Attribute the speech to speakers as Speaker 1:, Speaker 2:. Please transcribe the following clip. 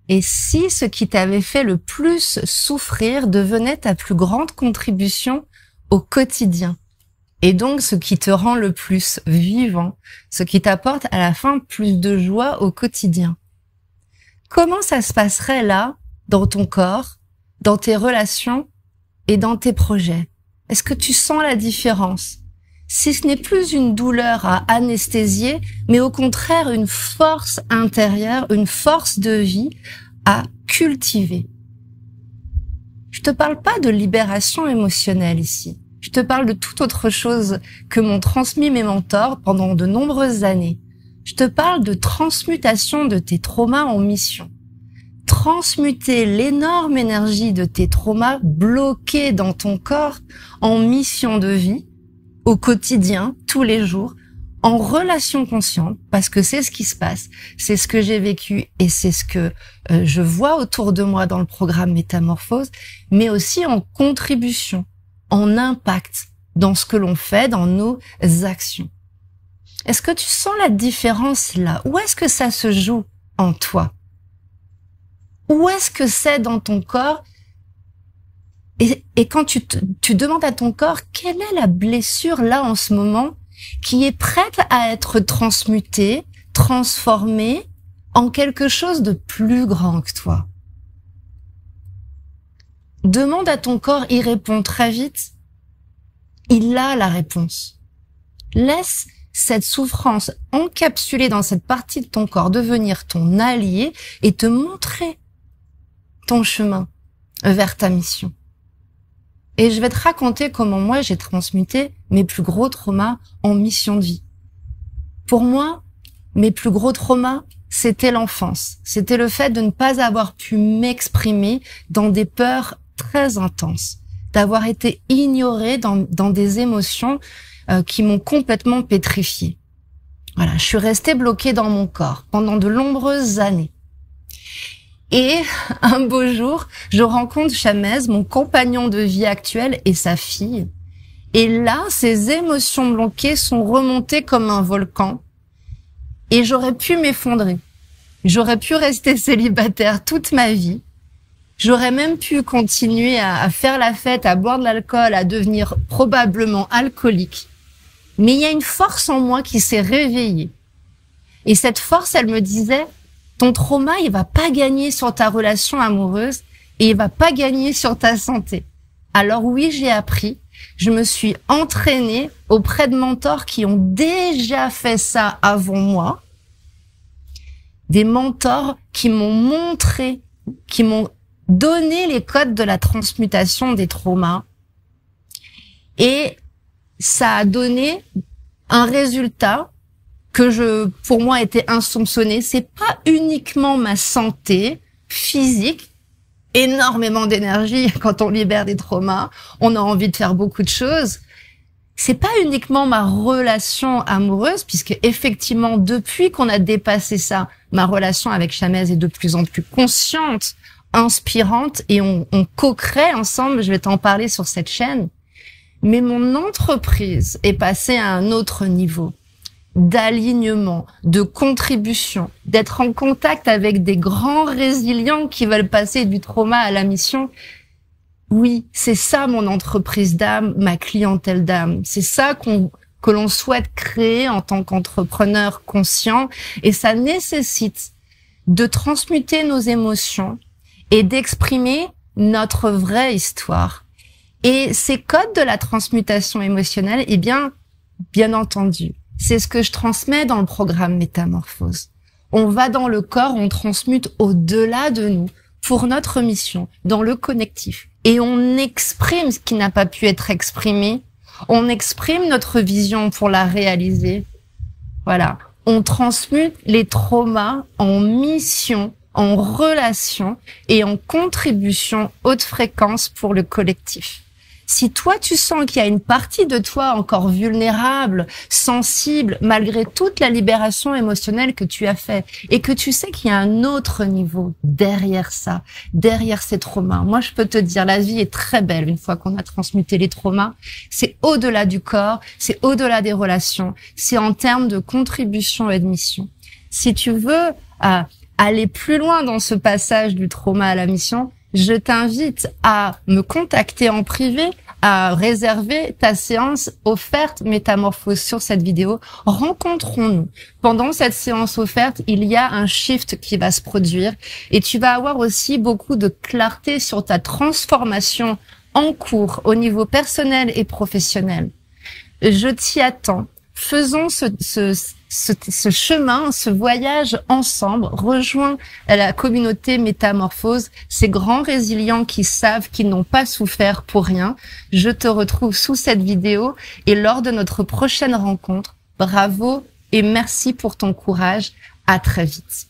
Speaker 1: Et si ce qui t'avait fait le plus souffrir devenait ta plus grande contribution au quotidien? Et donc ce qui te rend le plus vivant, ce qui t'apporte à la fin plus de joie au quotidien. Comment ça se passerait là, dans ton corps, dans tes relations et dans tes projets? Est-ce que tu sens la différence? Si ce n'est plus une douleur à anesthésier, mais au contraire une force intérieure, une force de vie à cultiver. Je te parle pas de libération émotionnelle ici. Je te parle de toute autre chose que m'ont transmis mes mentors pendant de nombreuses années. Je te parle de transmutation de tes traumas en mission. Transmuter l'énorme énergie de tes traumas bloqués dans ton corps en mission de vie, au quotidien, tous les jours, en relation consciente, parce que c'est ce qui se passe, c'est ce que j'ai vécu et c'est ce que je vois autour de moi dans le programme Métamorphose, mais aussi en contribution, en impact dans ce que l'on fait, dans nos actions. Est-ce que tu sens la différence là? Où est-ce que ça se joue en toi? Où est-ce que c'est dans ton corps? Et quand tu demandes à ton corps, quelle est la blessure là en ce moment qui est prête à être transmutée, transformée en quelque chose de plus grand que toi? Demande à ton corps, il répond très vite. Il a la réponse. Laisse cette souffrance encapsulée dans cette partie de ton corps devenir ton allié et te montrer ton chemin vers ta mission. Et je vais te raconter comment moi j'ai transmuté mes plus gros traumas en mission de vie. Pour moi, mes plus gros traumas, c'était l'enfance. C'était le fait de ne pas avoir pu m'exprimer dans des peurs très intenses, d'avoir été ignorée dans des émotions qui m'ont complètement pétrifiée. Voilà, je suis restée bloquée dans mon corps pendant de nombreuses années. Et un beau jour, je rencontre Chamez, mon compagnon de vie actuel, et sa fille. Et là, ces émotions bloquées sont remontées comme un volcan. Et j'aurais pu m'effondrer. J'aurais pu rester célibataire toute ma vie. J'aurais même pu continuer à faire la fête, à boire de l'alcool, à devenir probablement alcoolique. Mais il y a une force en moi qui s'est réveillée. Et cette force, elle me disait, ton trauma, il va pas gagner sur ta relation amoureuse et il va pas gagner sur ta santé. Alors oui, j'ai appris. Je me suis entraînée auprès de mentors qui ont déjà fait ça avant moi. Des mentors qui m'ont montré, qui m'ont donné les codes de la transmutation des traumas. Et ça a donné un résultat que pour moi, était insoupçonné. C'est pas uniquement ma santé physique, énormément d'énergie quand on libère des traumas, on a envie de faire beaucoup de choses. C'est pas uniquement ma relation amoureuse, puisque effectivement, depuis qu'on a dépassé ça, ma relation avec Chamez est de plus en plus consciente, inspirante, et on co-crée ensemble, je vais t'en parler sur cette chaîne. Mais mon entreprise est passée à un autre niveau d'alignement, de contribution, d'être en contact avec des grands résilients qui veulent passer du trauma à la mission. Oui, c'est ça mon entreprise d'âme, ma clientèle d'âme. C'est ça que l'on souhaite créer en tant qu'entrepreneur conscient, et ça nécessite de transmuter nos émotions et d'exprimer notre vraie histoire. Et ces codes de la transmutation émotionnelle, eh bien entendu, c'est ce que je transmets dans le programme Métamorphose. On va dans le corps, on transmute au-delà de nous pour notre mission, dans le connectif. Et on exprime ce qui n'a pas pu être exprimé. On exprime notre vision pour la réaliser. Voilà. On transmute les traumas en mission, en relation et en contribution haute fréquence pour le collectif. Si toi, tu sens qu'il y a une partie de toi encore vulnérable, sensible, malgré toute la libération émotionnelle que tu as fait, et que tu sais qu'il y a un autre niveau derrière ça, derrière ces traumas, moi, je peux te dire, la vie est très belle une fois qu'on a transmuté les traumas. C'est au-delà du corps, c'est au-delà des relations, c'est en termes de contribution et de mission. Si tu veux aller plus loin dans ce passage du trauma à la mission, je t'invite à me contacter en privé, à réserver ta séance offerte métamorphose sur cette vidéo. Rencontrons-nous. Pendant cette séance offerte, il y a un shift qui va se produire et tu vas avoir aussi beaucoup de clarté sur ta transformation en cours au niveau personnel et professionnel. Je t'y attends. Faisons ce chemin, ce voyage ensemble. Rejoins la communauté Métamorphose, ces grands résilients qui savent qu'ils n'ont pas souffert pour rien. Je te retrouve sous cette vidéo et lors de notre prochaine rencontre. Bravo et merci pour ton courage. À très vite.